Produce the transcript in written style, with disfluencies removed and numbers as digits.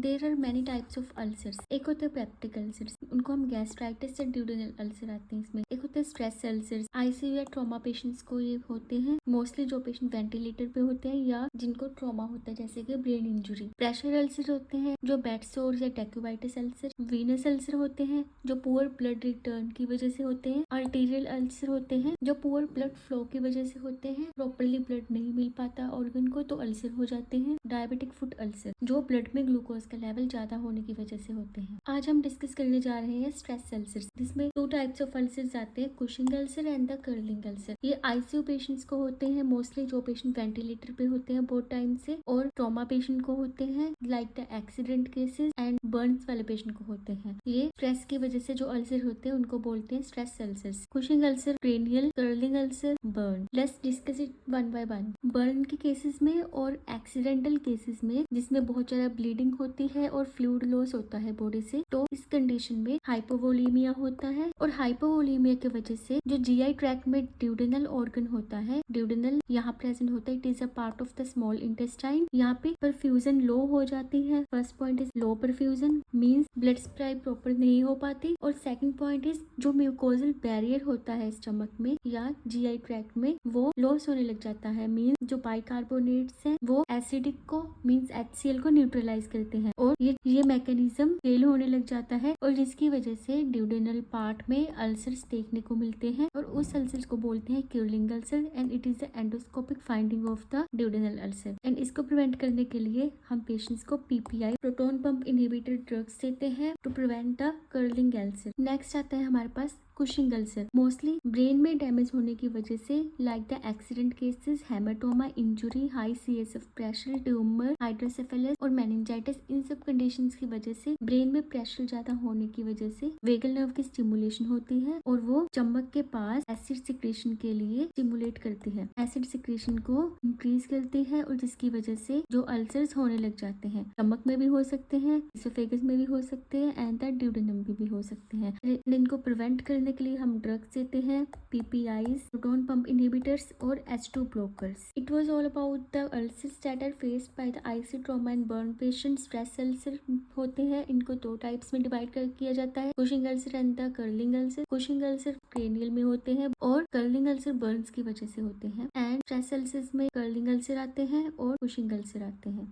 There are many types of ulcers. एक होते हैं पेप्टिक अल्सर्स, उनको हम गैस्ट्राइटिस या ड्यूडेनल अल्सर आते हैं इसमें। एक होते हैं स्ट्रेस अल्सर्स, आईसीयू या ट्रॉमा पेशेंट्स को ये होते हैं, मोस्टली जो पेशेंट वेंटिलेटर पे होते हैं या जिनको ट्रॉमा होता है जैसे कि ब्रेन इंजुरी। प्रेशर अल्सर होते हैं जो बेड सोर्स या टेक्यूबाइटिस अल्सर। वीनस अल्सर होते हैं जो पुअर ब्लड रिटर्न की वजह से होते हैं। आर्टीरियल अल्सर होते हैं जो पुअर ब्लड फ्लो की वजह से होते हैं, प्रॉपरली ब्लड नहीं मिल पाता ऑर्गन को तो अल्सर हो जाते हैं। डायबिटिक फुट अल्सर जो ब्लड में ग्लूकोज का लेवल ज्यादा होने की वजह से होते हैं। आज हम डिस्कस करने जा रहे हैं स्ट्रेस अल्सर, जिसमें 2 टाइप्स ऑफ अल्सर्स आते हैं, Cushing ulcer and the curling ulcer. ये आईसीयू पेशेंट्स को होते हैं, मोस्टली जो पेशेंट वेंटिलेटर पे होते हैं बहुत टाइम से, और ट्रॉमा पेशेंट को होते हैं like the accident cases and Burns वाले पेशेंट को होते हैं। ये स्ट्रेस की वजह से जो अल्सर होते हैं उनको बोलते हैं stress ulcers. Cushing ulcer, cranial, curling ulcer, burn. Let's discuss it one by one. Burn के केसेस में और एक्सीडेंटल केसेस में जिसमें बहुत ज्यादा ब्लीडिंग होती है और फ्लूइड लॉस होता है बॉडी से, तो इस कंडीशन में हाइपोवोलीमिया होता है। और हाइपोवोलीमिया की वजह से जो जीआई ट्रैक्ट में ड्यूडेनल ऑर्गन होता है, ड्यूडेनल यहाँ प्रेजेंट होता है, it is a part of the small intestine. यहाँ पे परफ्यूजन लो हो जाती है। First point is low perfusion, means blood supply proper नहीं हो पाती। और सेकंड पॉइंट इज जो म्यूकोजल बैरियर होता है स्टमक में या जीआई ट्रैक्ट में वो लॉस होने लग जाता है, मीन्स जो बाइकार्बोनेट्स हैं वो एसिडिक को मीन्स HCl को न्यूट्रलाइज करते हैं और ये मैकेनिज्म फेल होने लग जाता है और जिसकी वजह से ड्यूडेनल पार्ट में अल्सर्स देखने को मिलते हैं और उस अल्सर्स को बोलते हैं curling ulcer and it is the endoscopic finding of the duodenal ulcer. And इसको प्रिवेंट करने के लिए हम पेशेंट्स को PPI proton pump inhibitor drugs देते हैं to prevent the curling ulcer. Next आता है हमारे पास कुशिंग अल्सर, मोस्टली ब्रेन में डैमेज होने की वजह से like the accident cases, haematoma, injury, high CSF pressure, tumour, hydrocephalus और मेनिंजाइटिस, इन सब कंडीशंस की वजह से ब्रेन में प्रेशर ज्यादा होने की वजह से वेगल नर्व की स्टिमुलेशन होती है और वो चम्मच के पास एसिड सिक्रेशन के लिए स्टिमुलेट करती है, एसिड सिक्रेशन को इंक्रीज करती है और जिसकी वजह से जो अल्सर्स होने लग जाते हैं, स्टमक में भी हो सकते हैं, इसोफेगस में भी हो सकते हैं एंड द ड्यूडेनम भी हो सकते हैं। इनको प्रिवेंट करने के लिए हम ड्रग्स देते हैं, PPIs, प्रोटोन पंप इनहिबिटर्स और H2 blockers. It was all about the ulcers that are faced by the ICU trauma and burn patients. Stress ulcer होते हैं, इनको 2 टाइप्स में डिवाइड किया जाता है, Cushing ulcer and the curling ulcer. Cushing ulcer cranial में होते हैं और कर्लिंग अल्सर बर्न्स की वजह से होते हैं। एंड स्ट्रेस अल्सर्स में कर्लिंग अल्सर आते हैं और कुशिंग अल्सर आते हैं।